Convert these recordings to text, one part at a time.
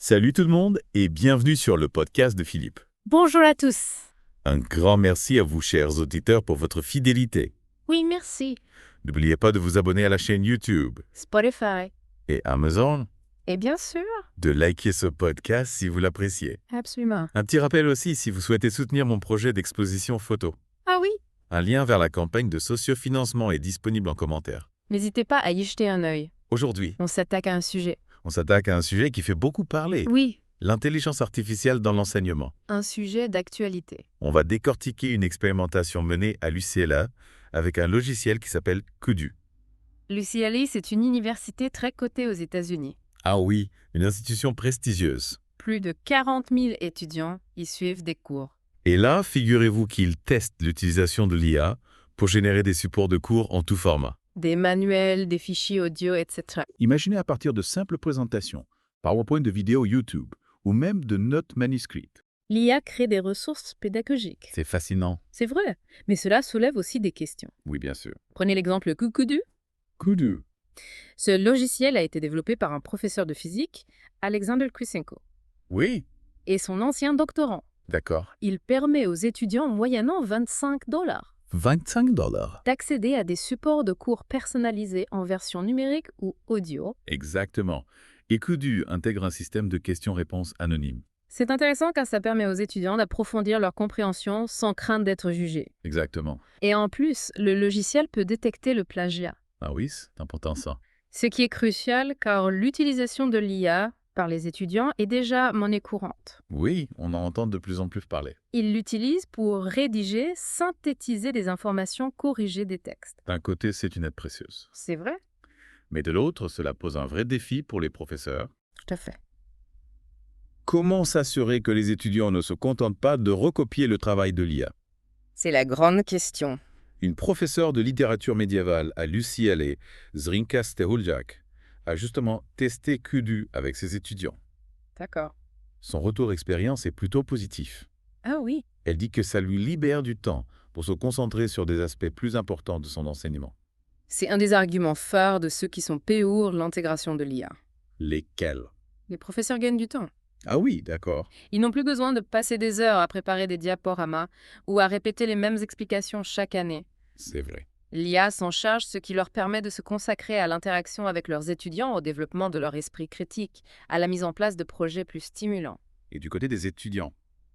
Salut tout le monde et bienvenue sur le podcast de Philippe. Bonjour à tous. Un grand merci à vous, chers auditeurs, pour votre fidélité. Oui, merci. N'oubliez pas de vous abonner à la chaîne YouTube Spotify. et Amazon, Et bien sûr. de liker ce podcast si vous l'appréciez. Absolument. Un petit rappel aussi si vous souhaitez soutenir mon projet d'exposition photo. Ah oui. Un lien vers la campagne de sociofinancement est disponible en commentaire. N'hésitez pas à y jeter un œil. Aujourd'hui, On s'attaque à un sujet. on s'attaque à un sujet qui fait beaucoup parler, Oui, l'intelligence artificielle dans l'enseignement. un sujet d'actualité. On va décortiquer une expérimentation menée à l'UCLA avec un logiciel qui s'appelle Kudu. L'UCLA, c'est une université très cotée aux États-Unis. Ah oui, une institution prestigieuse. Plus de 40 000 étudiants y suivent des cours. Et là, figurez-vous qu'ils testent l'utilisation de l'IA pour générer des supports de cours en tout format. Des manuels, des fichiers audio, etc. Imaginez à partir de simples présentations, PowerPoint de vidéos YouTube ou même de notes manuscrites. L'IA crée des ressources pédagogiques. C'est fascinant. C'est vrai, mais cela soulève aussi des questions. Oui, bien sûr. Prenez l'exemple Kudu. Kudu. Ce logiciel a été développé par un professeur de physique, Alexander Krysenko, Oui, et son ancien doctorant. d'accord. Il permet aux étudiants, moyennant $25, 25 $. d'accéder à des supports de cours personnalisés en version numérique ou audio. Exactement. Et Kudu intègre un système de questions-réponses anonymes. C'est intéressant car ça permet aux étudiants d'approfondir leur compréhension sans crainte d'être jugés. Exactement. Et en plus, le logiciel peut détecter le plagiat. Ah oui, c'est important ça. Ce qui est crucial car l'utilisation de l'IA par les étudiants est déjà monnaie courante. Oui, on en entend de plus en plus parler. Ils l'utilisent pour rédiger, synthétiser des informations, corriger des textes. D'un côté, c'est une aide précieuse. C'est vrai? Mais de l'autre, cela pose un vrai défi pour les professeurs. Tout à fait. Comment s'assurer que les étudiants ne se contentent pas de recopier le travail de l'IA? C'est la grande question. Une professeure de littérature médiévale à l'UCLA, Zrinka Stehuljak, a justement testé Kudu avec ses étudiants. D'accord. Son retour d'expérience est plutôt positif. Ah oui. Elle dit que ça lui libère du temps pour se concentrer sur des aspects plus importants de son enseignement. C'est un des arguments phares de ceux qui sont pour l'intégration de l'IA. Lesquels? Les professeurs gagnent du temps. Ah oui, d'accord. Ils n'ont plus besoin de passer des heures à préparer des diaporamas ou à répéter les mêmes explications chaque année. C'est vrai. L'IA s'en charge, ce qui leur permet de se consacrer à l'interaction avec leurs étudiants, au développement de leur esprit critique, à la mise en place de projets plus stimulants. Et du côté des étudiants?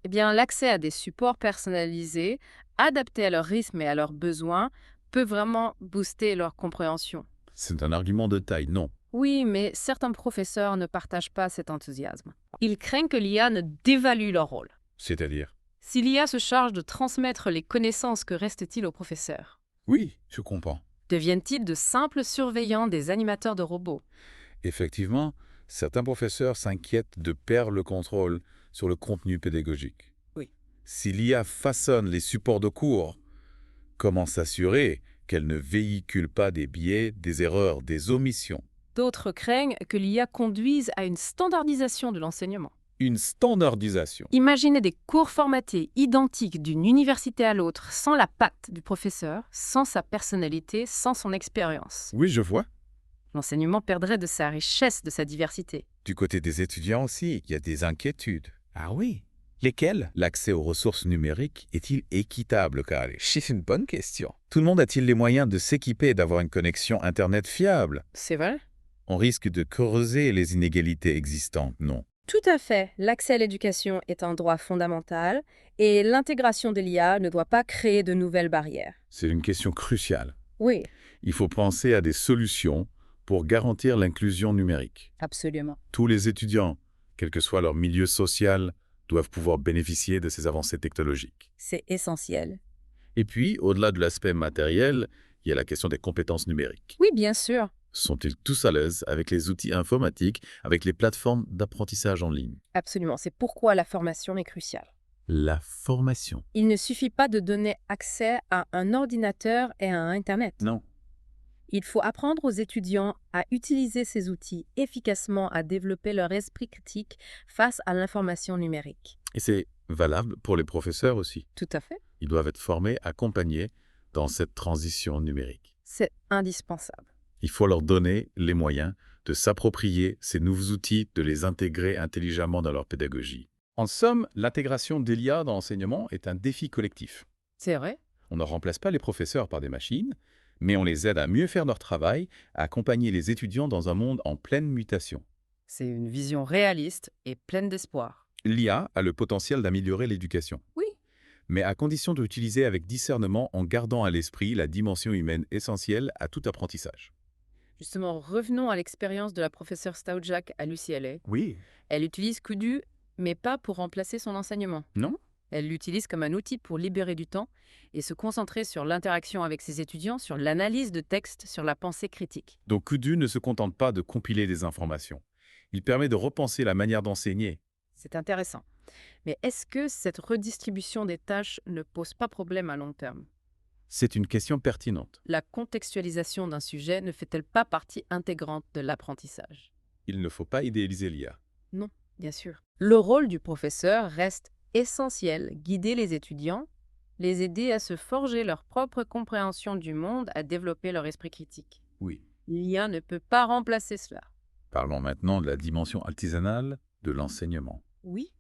Eh bien, l'accès à des supports personnalisés, adaptés à leur rythme et à leurs besoins, peut vraiment booster leur compréhension. C'est un argument de taille, non? Oui, mais certains professeurs ne partagent pas cet enthousiasme. Ils craignent que l'IA ne dévalue leur rôle. C'est-à-dire? Si l'IA se charge de transmettre les connaissances, que reste-t-il aux professeurs? Oui, je comprends. Deviennent-ils de simples surveillants des animateurs de robots? Effectivement, certains professeurs s'inquiètent de perdre le contrôle sur le contenu pédagogique. Oui. Si l'IA façonne les supports de cours, comment s'assurer qu'elle ne véhicule pas des biais, des erreurs, des omissions? D'autres craignent que l'IA conduise à une standardisation de l'enseignement. Une standardisation. Imaginez des cours formatés identiques d'une université à l'autre, sans la patte du professeur, sans sa personnalité, sans son expérience. Oui, je vois. L'enseignement perdrait de sa richesse, de sa diversité. Du côté des étudiants aussi, il y a des inquiétudes. Ah oui. Lesquels? L'accès aux ressources numériques est-il équitable, Kali? C'est une bonne question. Tout le monde a-t-il les moyens de s'équiper et d'avoir une connexion Internet fiable? C'est vrai? On risque de creuser les inégalités existantes, non? Tout à fait. L'accès à l'éducation est un droit fondamental et l'intégration de l'IA ne doit pas créer de nouvelles barrières. C'est une question cruciale. Oui, Il faut penser à des solutions pour garantir l'inclusion numérique. absolument. Tous les étudiants, quel que soit leur milieu social, doivent pouvoir bénéficier de ces avancées technologiques. C'est essentiel. Et puis, au-delà de l'aspect matériel, il y a la question des compétences numériques. Oui, bien sûr. Sont-ils tous à l'aise avec les outils informatiques, avec les plateformes d'apprentissage en ligne? Absolument. C'est pourquoi la formation est cruciale. La formation. Il ne suffit pas de donner accès à un ordinateur et à Internet. Non. Il faut apprendre aux étudiants à utiliser ces outils efficacement, à développer leur esprit critique face à l'information numérique. Et c'est valable pour les professeurs aussi. Tout à fait. Ils doivent être formés, accompagnés dans cette transition numérique. C'est indispensable. Il faut leur donner les moyens de s'approprier ces nouveaux outils, de les intégrer intelligemment dans leur pédagogie. En somme, l'intégration de l'IA dans l'enseignement est un défi collectif. C'est vrai? On ne remplace pas les professeurs par des machines, mais on les aide à mieux faire leur travail, à accompagner les étudiants dans un monde en pleine mutation. C'est une vision réaliste et pleine d'espoir. L'IA a le potentiel d'améliorer l'éducation, Oui. mais à condition de l'utiliser avec discernement en gardant à l'esprit la dimension humaine essentielle à tout apprentissage. Justement, revenons à l'expérience de la professeure Staujak à l'UCLA. Oui. Elle utilise Kudu, mais pas pour remplacer son enseignement. Non? Elle l'utilise comme un outil pour libérer du temps et se concentrer sur l'interaction avec ses étudiants, sur l'analyse de textes, sur la pensée critique. Donc Kudu ne se contente pas de compiler des informations. Il permet de repenser la manière d'enseigner. C'est intéressant. Mais est-ce que cette redistribution des tâches ne pose pas problème à long terme? C'est une question pertinente. La contextualisation d'un sujet ne fait-elle pas partie intégrante de l'apprentissage? Il ne faut pas idéaliser l'IA. Non, bien sûr. Le rôle du professeur reste essentiel, guider les étudiants, les aider à se forger leur propre compréhension du monde, à développer leur esprit critique. Oui. L'IA ne peut pas remplacer cela. Parlons maintenant de la dimension artisanale de l'enseignement. Oui,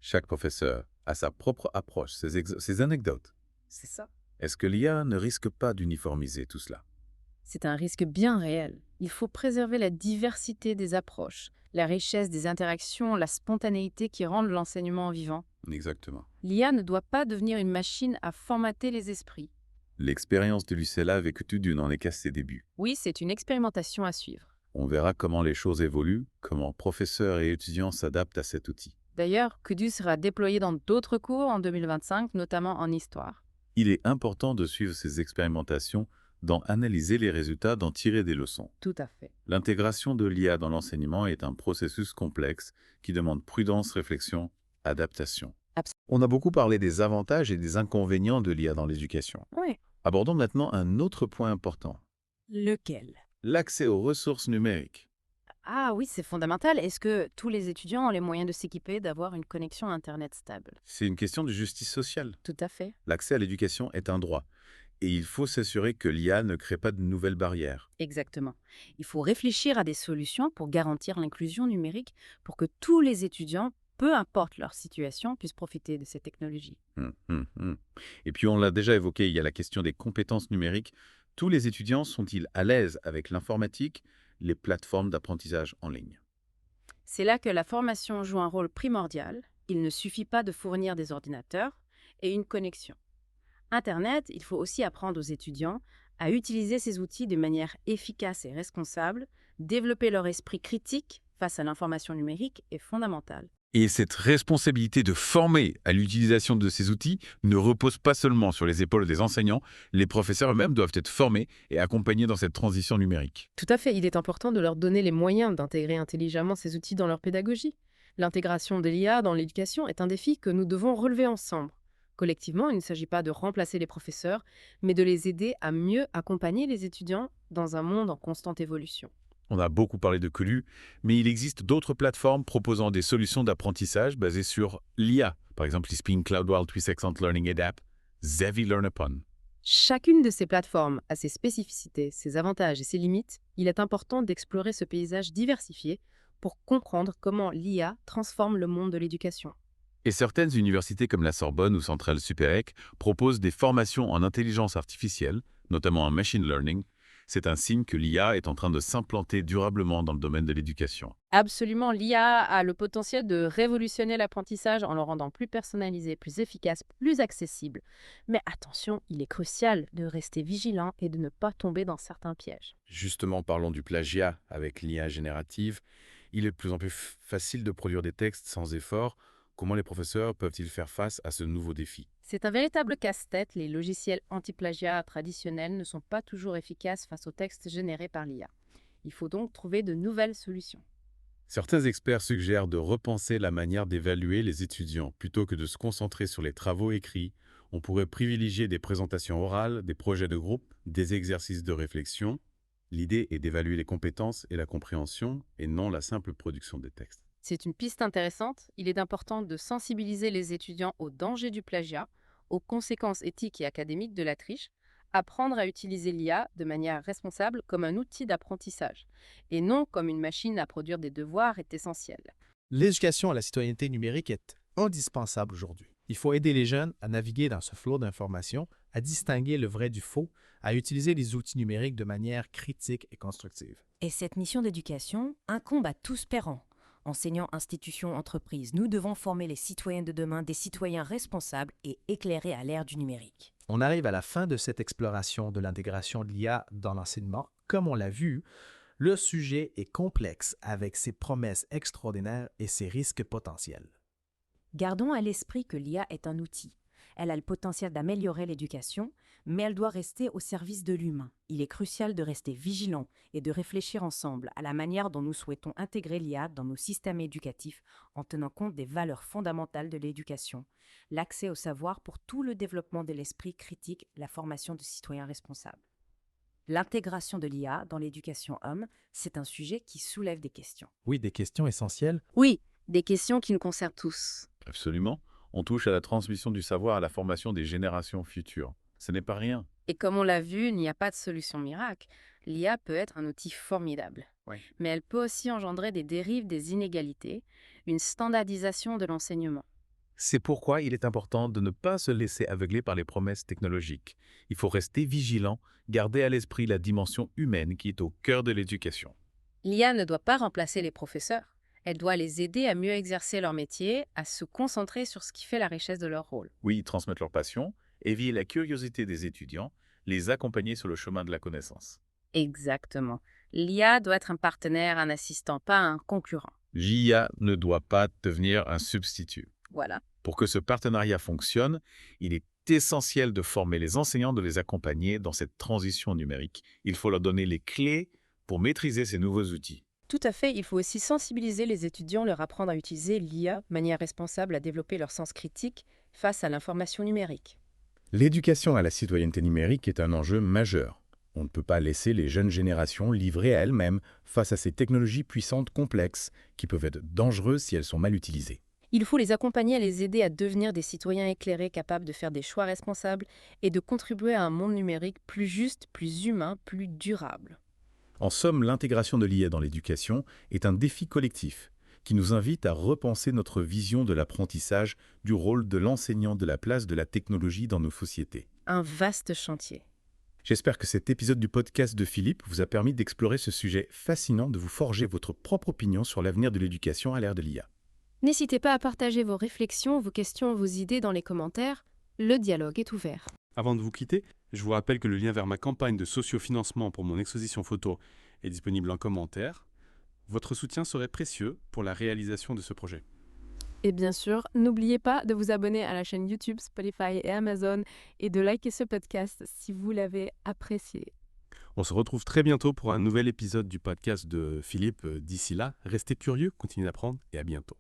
Chaque professeur a sa propre approche, ses anecdotes. c'est ça. Est-ce que l'IA ne risque pas d'uniformiser tout cela? C'est un risque bien réel. Il faut préserver la diversité des approches, la richesse des interactions, la spontanéité qui rendent l'enseignement vivant. Exactement. L'IA ne doit pas devenir une machine à formater les esprits. L'expérience de l'UCLA avec Kudu n'en est qu'à ses débuts. Oui, c'est une expérimentation à suivre. On verra comment les choses évoluent, comment professeurs et étudiants s'adaptent à cet outil. D'ailleurs, Kudu sera déployé dans d'autres cours en 2025, notamment en histoire. Il est important de suivre ces expérimentations, d'en analyser les résultats, d'en tirer des leçons. Tout à fait. L'intégration de l'IA dans l'enseignement est un processus complexe qui demande prudence, réflexion, adaptation. On a beaucoup parlé des avantages et des inconvénients de l'IA dans l'éducation. Oui. Abordons maintenant un autre point important. Lequel? L'accès aux ressources numériques. Ah oui, c'est fondamental. Est-ce que tous les étudiants ont les moyens de s'équiper, d'avoir une connexion Internet stable? C'est une question de justice sociale. Tout à fait. L'accès à l'éducation est un droit. Et il faut s'assurer que l'IA ne crée pas de nouvelles barrières. Exactement. Il faut réfléchir à des solutions pour garantir l'inclusion numérique, pour que tous les étudiants, peu importe leur situation, puissent profiter de ces technologies. Et puis on l'a déjà évoqué, il y a la question des compétences numériques. Tous les étudiants sont-ils à l'aise avec l'informatique, les plateformes d'apprentissage en ligne? C'est là que la formation joue un rôle primordial. Il ne suffit pas de fournir des ordinateurs et une connexion. Internet, il faut aussi apprendre aux étudiants à utiliser ces outils de manière efficace et responsable. Développer leur esprit critique face à l'information numérique est fondamental. Et cette responsabilité de former à l'utilisation de ces outils ne repose pas seulement sur les épaules des enseignants, les professeurs eux-mêmes doivent être formés et accompagnés dans cette transition numérique. Tout à fait, il est important de leur donner les moyens d'intégrer intelligemment ces outils dans leur pédagogie. L'intégration de l'IA dans l'éducation est un défi que nous devons relever ensemble. Collectivement, il ne s'agit pas de remplacer les professeurs, mais de les aider à mieux accompagner les étudiants dans un monde en constante évolution. On a beaucoup parlé de Colu, mais il existe d'autres plateformes proposant des solutions d'apprentissage basées sur l'IA. Par exemple, Spin, CloudWell, 360 Learning Adapt, Xavi LearnUpon. Chacune de ces plateformes a ses spécificités, ses avantages et ses limites. Il est important d'explorer ce paysage diversifié pour comprendre comment l'IA transforme le monde de l'éducation. Et certaines universités comme la Sorbonne ou Centrale Supérec proposent des formations en intelligence artificielle, notamment en machine learning. C'est un signe que l'IA est en train de s'implanter durablement dans le domaine de l'éducation. Absolument, l'IA a le potentiel de révolutionner l'apprentissage en le rendant plus personnalisé, plus efficace, plus accessible. Mais attention, il est crucial de rester vigilant et de ne pas tomber dans certains pièges. Justement, parlons du plagiat avec l'IA générative. Il est de plus en plus facile de produire des textes sans effort. Comment les professeurs peuvent-ils faire face à ce nouveau défi? C'est un véritable casse-tête. Les logiciels anti-plagiat traditionnels ne sont pas toujours efficaces face aux textes générés par l'IA. Il faut donc trouver de nouvelles solutions. Certains experts suggèrent de repenser la manière d'évaluer les étudiants. Plutôt que de se concentrer sur les travaux écrits, on pourrait privilégier des présentations orales, des projets de groupe, des exercices de réflexion. L'idée est d'évaluer les compétences et la compréhension, et non la simple production des textes. C'est une piste intéressante. Il est important de sensibiliser les étudiants aux dangers du plagiat, aux conséquences éthiques et académiques de la triche, Apprendre à utiliser l'IA de manière responsable comme un outil d'apprentissage et non comme une machine à produire des devoirs est essentiel. L'éducation à la citoyenneté numérique est indispensable aujourd'hui. Il faut aider les jeunes à naviguer dans ce flot d'informations, à distinguer le vrai du faux, à utiliser les outils numériques de manière critique et constructive. Et cette mission d'éducation incombe à tous pairs. Enseignants, institutions, entreprises, nous devons former les citoyens de demain des citoyens responsables et éclairés à l'ère du numérique. On arrive à la fin de cette exploration de l'intégration de l'IA dans l'enseignement. Comme on l'a vu, le sujet est complexe avec ses promesses extraordinaires et ses risques potentiels. Gardons à l'esprit que l'IA est un outil. Elle a le potentiel d'améliorer l'éducation, mais elle doit rester au service de l'humain. Il est crucial de rester vigilant et de réfléchir ensemble à la manière dont nous souhaitons intégrer l'IA dans nos systèmes éducatifs en tenant compte des valeurs fondamentales de l'éducation, l'accès au savoir pour tout le développement de l'esprit critique, la formation de citoyens responsables. L'intégration de l'IA dans l'éducation homme, c'est un sujet qui soulève des questions. Oui, des questions essentielles. Oui, des questions qui nous concernent tous. Absolument. On touche à la transmission du savoir à la formation des générations futures. Ce n'est pas rien. Et comme on l'a vu, il n'y a pas de solution miracle. L'IA peut être un outil formidable. Oui. Mais elle peut aussi engendrer des dérives des inégalités, une standardisation de l'enseignement. C'est pourquoi il est important de ne pas se laisser aveugler par les promesses technologiques. Il faut rester vigilant, garder à l'esprit la dimension humaine qui est au cœur de l'éducation. L'IA ne doit pas remplacer les professeurs. Elle doit les aider à mieux exercer leur métier, à se concentrer sur ce qui fait la richesse de leur rôle. Oui, transmettre leur passion, éveiller la curiosité des étudiants, les accompagner sur le chemin de la connaissance. Exactement. L'IA doit être un partenaire, un assistant, pas un concurrent. L'IA ne doit pas devenir un substitut. Voilà. Pour que ce partenariat fonctionne, il est essentiel de former les enseignants, de les accompagner dans cette transition numérique. Il faut leur donner les clés pour maîtriser ces nouveaux outils. Tout à fait, il faut aussi sensibiliser les étudiants, leur apprendre à utiliser l'IA de manière responsable, à développer leur sens critique face à l'information numérique. L'éducation à la citoyenneté numérique est un enjeu majeur. On ne peut pas laisser les jeunes générations livrées à elles-mêmes face à ces technologies puissantes complexes qui peuvent être dangereuses si elles sont mal utilisées. Il faut les accompagner, à les aider à devenir des citoyens éclairés, capables de faire des choix responsables et de contribuer à un monde numérique plus juste, plus humain, plus durable. En somme, l'intégration de l'IA dans l'éducation est un défi collectif qui nous invite à repenser notre vision de l'apprentissage, du rôle de l'enseignant, de la place de la technologie dans nos sociétés. Un vaste chantier. J'espère que cet épisode du podcast de Philippe vous a permis d'explorer ce sujet fascinant, de vous forger votre propre opinion sur l'avenir de l'éducation à l'ère de l'IA. N'hésitez pas à partager vos réflexions, vos questions, vos idées dans les commentaires. Le dialogue est ouvert. Avant de vous quitter, je vous rappelle que le lien vers ma campagne de sociofinancement pour mon exposition photo est disponible en commentaire. Votre soutien serait précieux pour la réalisation de ce projet. Et bien sûr, n'oubliez pas de vous abonner à la chaîne YouTube, Spotify et Amazon et de liker ce podcast si vous l'avez apprécié. On se retrouve très bientôt pour un nouvel épisode du podcast de Philippe. D'ici là, restez curieux, continuez d'apprendre et à bientôt.